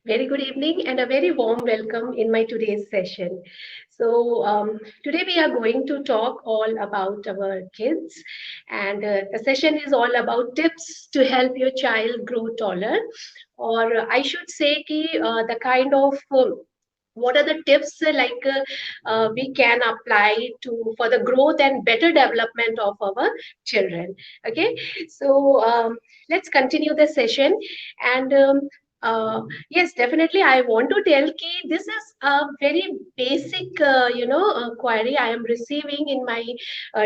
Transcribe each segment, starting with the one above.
Very good evening and a very warm welcome in my today's session. Today we are going to talk all about our kids, and the session is all about tips to help your child grow taller, or I should say, the kind of what are the tips we can apply to for the growth and better development of our children. Okay, so let's continue the session and. Yes, definitely. I want to tell ki this is a very basic, query I am receiving in my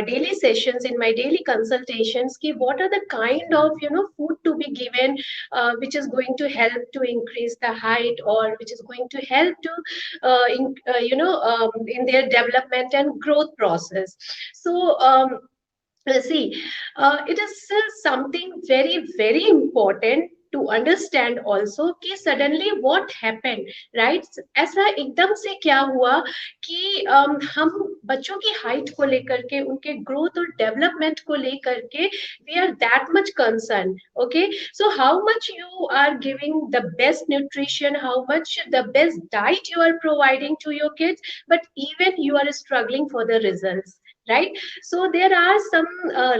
daily sessions, in my daily consultations. Ki what are the kind of food to be given, which is going to help to increase the height, or which is going to help to, in their development and growth process. So. See, it is something very, very important to understand also कि suddenly what happened, right? ऐसा एकदम से क्या हुआ कि हम बच्चों की हाइट को लेकर के उनके ग्रोथ और डेवलपमेंट को लेकर के we are that much concerned. Okay, so how much you are giving the best nutrition, how much the best diet you are providing to your kids, but even you are struggling for the results, right? So there are some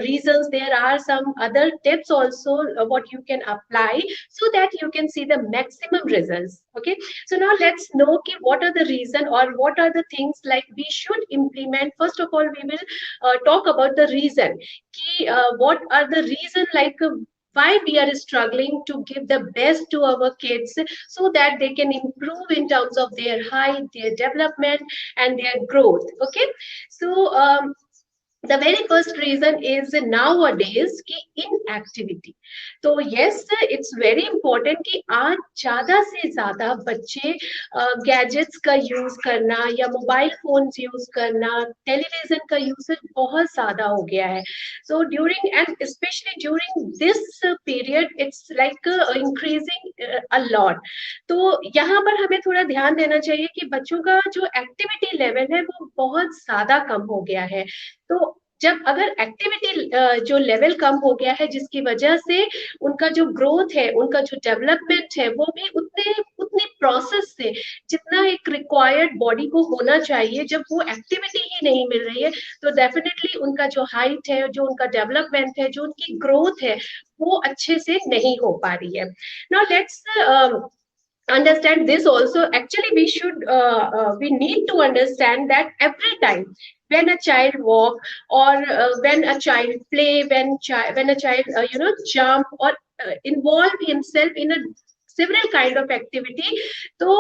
reasons, there are some other tips also, what you can apply so that you can see the maximum results. Okay, so now let's know ki what are the reason or what are the things like we should implement. First of all, we will talk about the reason ki what are the reason why we are struggling to give the best to our kids so that they can improve in terms of their height, their development, and their growth. Okay, so the very first reason is nowadays की inactivity. तो yes, it's very important कि आज ज्यादा से ज्यादा बच्चे gadgets का use करना या मोबाइल फोन्स यूज करना, टेलीविजन का यूसेज बहुत ज्यादा हो गया है. So during and especially during this period, it's like increasing a lot. तो यहाँ पर हमें थोड़ा ध्यान देना चाहिए कि बच्चों का जो एक्टिविटी लेवल है वो बहुत ज्यादा कम हो गया है. तो जब अगर एक्टिविटी जो लेवल कम हो गया है जिसकी वजह से उनका जो ग्रोथ है, उनका जो डेवलपमेंट है, वो भी उतनी प्रोसेस से जितना एक रिक्वायर्ड बॉडी को होना चाहिए, जब वो एक्टिविटी ही नहीं मिल रही है, तो डेफिनेटली उनका जो हाइट है, जो उनका डेवलपमेंट है, जो उनकी ग्रोथ है, वो अच्छे से नहीं हो पा रही है. Now let's understand this also. Actually we need to understand that every time when a child walk, or when a child play, when a child jump or involve himself in a several kind of activity, so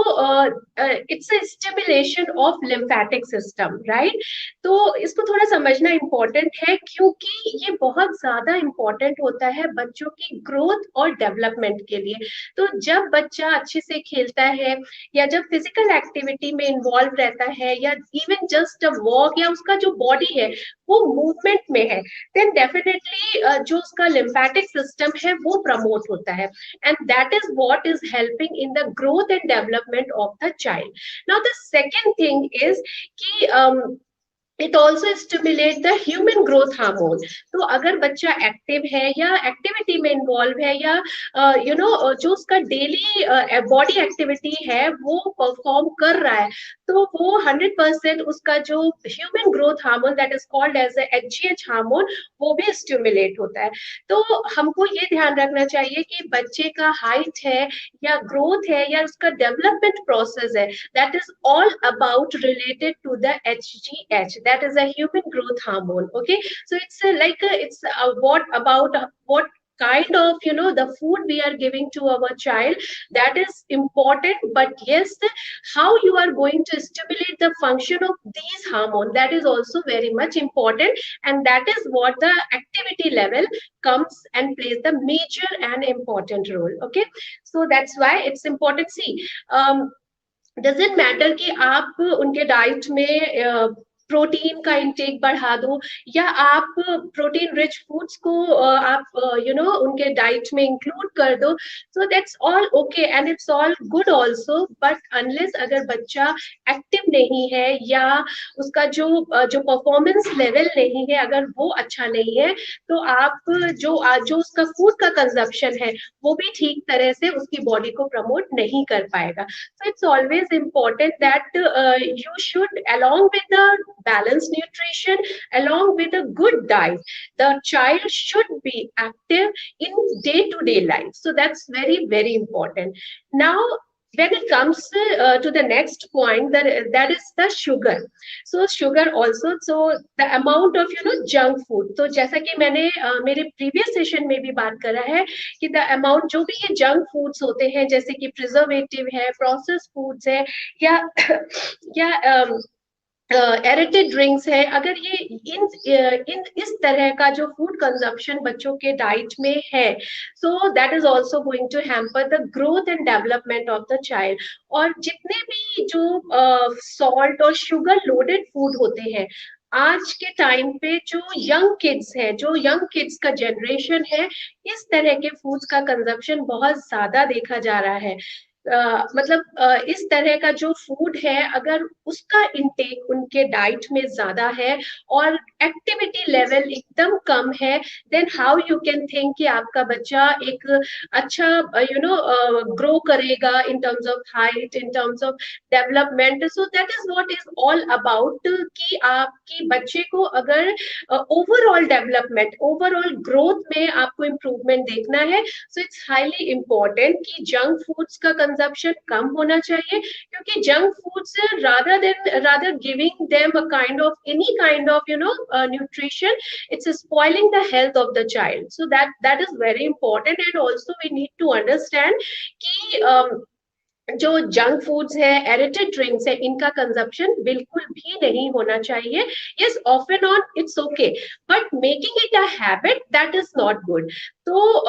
it's a stimulation of lymphatic system, right? तो इसको थोड़ा समझना important है क्योंकि ये बहुत ज्यादा important होता है बच्चों की ग्रोथ और डेवलपमेंट के लिए. तो जब बच्चा अच्छे से खेलता है या जब फिजिकल एक्टिविटी में इन्वॉल्व रहता है या इवन जस्ट अ वॉक, या उसका जो बॉडी है वो मूवमेंट में है, देन डेफिनेटली जो उसका लिम्फेटिक सिस्टम है वो प्रमोट होता है, and that is what is helping in the growth and development of the child. Now the second thing is कि it also stimulate the human growth hormone. तो अगर बच्चा एक्टिव है या एक्टिविटी में इन्वॉल्व है या जो उसका डेली बॉडी एक्टिविटी है वो परफॉर्म कर रहा है, तो वो 100% उसका जो human growth hormone that is called as HGH hormone, वो भी स्टिमुलेट होता है. तो हमको ये ध्यान रखना चाहिए कि बच्चे का हाइट है या ग्रोथ है या उसका डेवलपमेंट प्रोसेस है, that is all about related to the HGH, that is a human growth hormone. Okay, so it's what about what kind of the food we are giving to our child, that is important. But yes, how you are going to stimulate the function of these hormones, that is also very much important, and that is what the activity level comes and plays the major and important role. Okay, so that's why it's important. See, doesn't matter कि आप उनके diet में protein का intake बढ़ा दो, या आप protein rich foods को आप उनके डाइट में इंक्लूड कर दो। So that's all okay and it's all good also, but unless अगर बच्चा एक्टिव नहीं है, या उसका जो परफॉर्मेंस लेवल नहीं है, अगर वो अच्छा नहीं है, तो आप जो उसका फूड का कंजप्शन है वो भी ठीक तरह से उसकी बॉडी को प्रमोट नहीं कर पाएगा। So it's always important that you should, along with the balanced nutrition, along with a good diet, the child should be active in day-to-day life. So that's very, very important. Now, when it comes to the next point, that is the sugar. So sugar also, so the amount of junk food. तो जैसा कि मैंने मेरे previous session में भी बात करा है कि द अमाउंट जो भी ये जंक फूड्स होते हैं, जैसे कि प्रिजर्वेटिव है, प्रोसेस फूड्स है, या या एरेटेड ड्रिंक्स है, अगर ये इन इस तरह का जो फूड कंजप्शन बच्चों के डाइट में है, so that is also going to hamper the growth and development of the child. और जितने भी जो सॉल्ट और शुगर लोडेड फूड होते हैं, आज के टाइम पे जो यंग किड्स है, जो यंग किड्स का जनरेशन है, इस तरह के फूड्स का कंजप्शन बहुत ज्यादा देखा जा रहा है। मतलब इस तरह का जो फूड है, अगर उसका इंटेक उनके डाइट में ज्यादा है और एक्टिविटी लेवल एकदम कम है, then how you can think कि आपका बच्चा एक अच्छा ग्रो करेगा in terms of height, in terms of development. So that is what is all about कि आपकी बच्चे को अगर ओवरऑल डेवलपमेंट, ओवरऑल ग्रोथ में आपको इम्प्रूवमेंट देखना है, सो इट्स हाईली इम्पोर्टेंट कि जंक फूड्स का कंजप्शन कम होना चाहिए, क्योंकि junk foods rather giving them a kind of any kind of nutrition, it's spoiling the health of the child. So that is very important, and also we need to understand कि जो junk foods है, aerated drinks है, इनका consumption बिल्कुल भी नहीं होना चाहिए। Yes, off and on it's okay, but making it a habit, that is not good. तो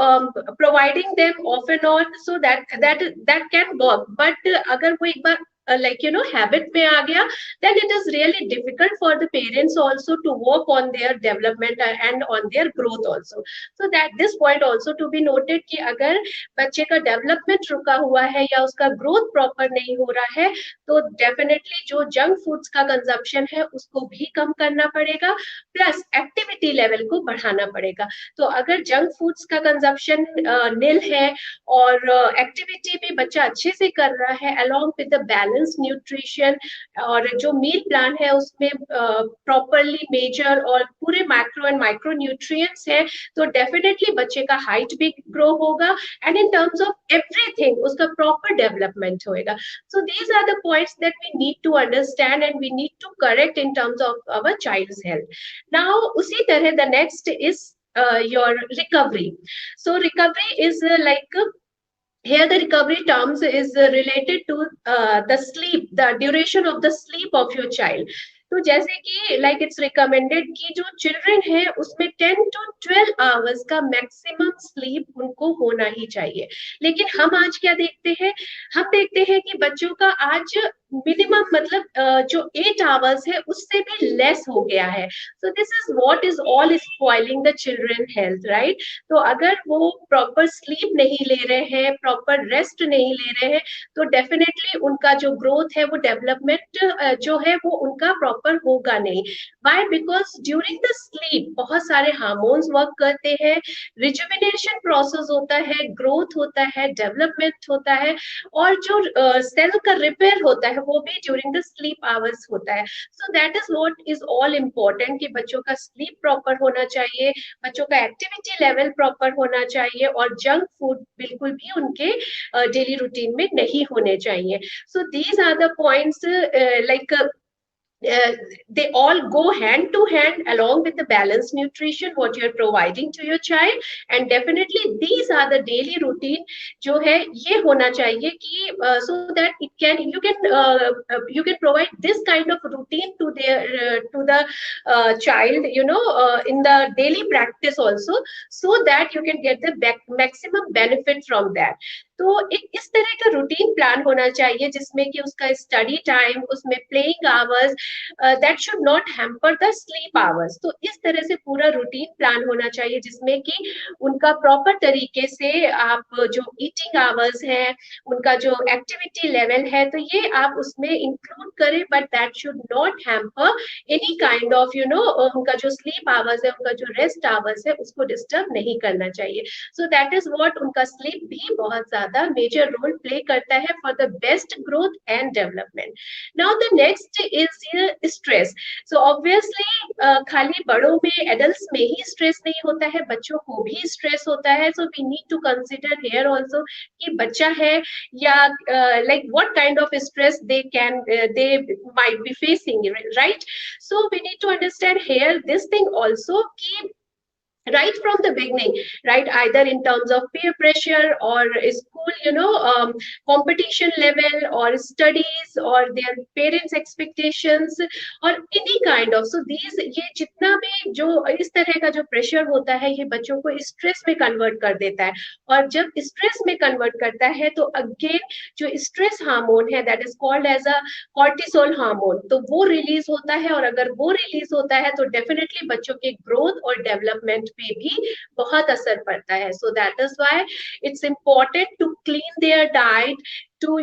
providing them off and on, so that can work, but अगर वो एक बार हैबिट में आ गया, then it is really difficult for the parents also to work on their development and on their growth also. So that this point also to be noted कि अगर बच्चे का development रुका हुआ है या उसका ग्रोथ प्रॉपर नहीं हो रहा है, तो डेफिनेटली जो जंक फूड्स का कंजप्शन है उसको भी कम करना पड़ेगा, प्लस एक्टिविटी लेवल को बढ़ाना पड़ेगा। तो अगर जंक फूड्स का कंजप्शन निल है और एक्टिविटी भी बच्चा अच्छे से कर रहा है, along with the balance nutrition, और जो मील प्लान है उसमें प्रॉपरली मेजर और पूरे मैक्रो एंड माइक्रो न्यूट्रिएंट्स है, तो डेफिनेटली बच्चे का हाइट भी ग्रो होगा, and in terms of everything उसका प्रॉपर डेवलपमेंट होएगा। So these are the points that we need to understand and we need to correct in terms of our child's health. Now उसी तरह the next is your recovery. So recovery is like here the recovery terms is related to the sleep, the duration of the sleep of your child. तो जैसे कि like it's recommended कि जो children है उसमें 10 to 12 hours का maximum sleep उनको होना ही चाहिए। लेकिन हम आज क्या देखते हैं, हम देखते हैं कि बच्चों का आज मिनिमम मतलब जो 8 आवर्स है उससे भी लेस हो गया है। So this is what is all spoiling the children health, right. तो अगर वो प्रॉपर स्लीप नहीं ले रहे हैं, प्रॉपर रेस्ट नहीं ले रहे हैं, तो डेफिनेटली उनका जो ग्रोथ है, वो डेवलपमेंट जो है वो उनका प्रॉपर होगा नहीं। Why? Because during the sleep बहुत सारे हार्मोन्स वर्क करते हैं, रिजुविनेशन प्रोसेस होता है, ग्रोथ होता है, डेवलपमेंट होता है, और जो सेल का रिपेयर होता है वो भी ड्यूरिंग द स्लीप आवर्स होता है। So that is what is all important कि बच्चों का स्लीप प्रॉपर होना चाहिए, बच्चों का एक्टिविटी लेवल प्रॉपर होना चाहिए, और जंक फूड बिल्कुल भी उनके डेली रूटीन में नहीं होने चाहिए। So these are the points like they all go hand to hand along with the balanced nutrition what you are providing to your child, and definitely these are the daily routine जो है ये होना चाहिए कि so that it can you can provide this kind of routine to their to the child in the daily practice also, so that you can get the maximum benefit from that. तो एक इस तरह का routine plan होना चाहिए जिसमें कि उसका स्टडी टाइम, उसमें playing hours that should not hamper the sleep hours. तो इस तरह से पूरा रूटीन प्लान होना चाहिए जिसमें कि उनका प्रॉपर तरीके से आप जो ईटिंग आवर्स है, उनका जो एक्टिविटी लेवल है, तो ये आप उसमें इंक्लूड करें, but that should not hamper any kind of उनका जो स्लीप आवर्स है, उनका जो रेस्ट आवर्स है, उसको डिस्टर्ब नहीं करना चाहिए. सो दैट इज व्हाट, उनका स्लीप भी बहुत ज्यादा मेजर रोल प्ले करता है for the best growth and development. Now the next is stress. So obviously खाली बड़ों में, एडल्ट्स में ही स्ट्रेस नहीं होता है, बच्चों को भी स्ट्रेस होता है. So we need to consider here also कि बच्चा है या like what kind of stress they might be facing, right? So we need to understand here this thing also कि right from the beginning, right, either in terms of peer pressure or school, competition level or studies or their parents expectations or any kind of, so these ये जितना भी जो इस तरह का जो pressure होता है, ये बच्चों को स्ट्रेस में कन्वर्ट कर देता है. और जब स्ट्रेस में कन्वर्ट करता है तो अगेन जो स्ट्रेस हार्मोन है, that is called as a cortisol hormone, तो वो रिलीज होता है. और अगर वो रिलीज होता है तो डेफिनेटली बच्चों के ग्रोथ और डेवलपमेंट पे भी बहुत असर पड़ता है. So that is why it's important to clean their diet, to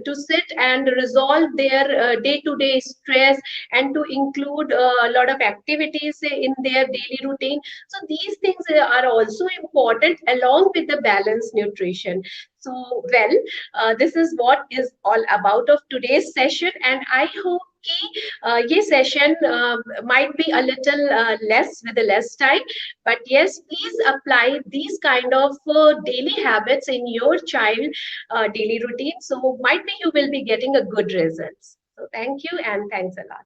to sit and resolve their day to day stress, and to include a lot of activities in their daily routine. So these things are also important along with the balanced nutrition. So well, this is what is all about of today's session, and I hope कि ये session might be a little less with the less time, but yes, please apply these kind of daily habits in your child daily routine, so might be you will be getting a good results. So thank you and thanks a lot.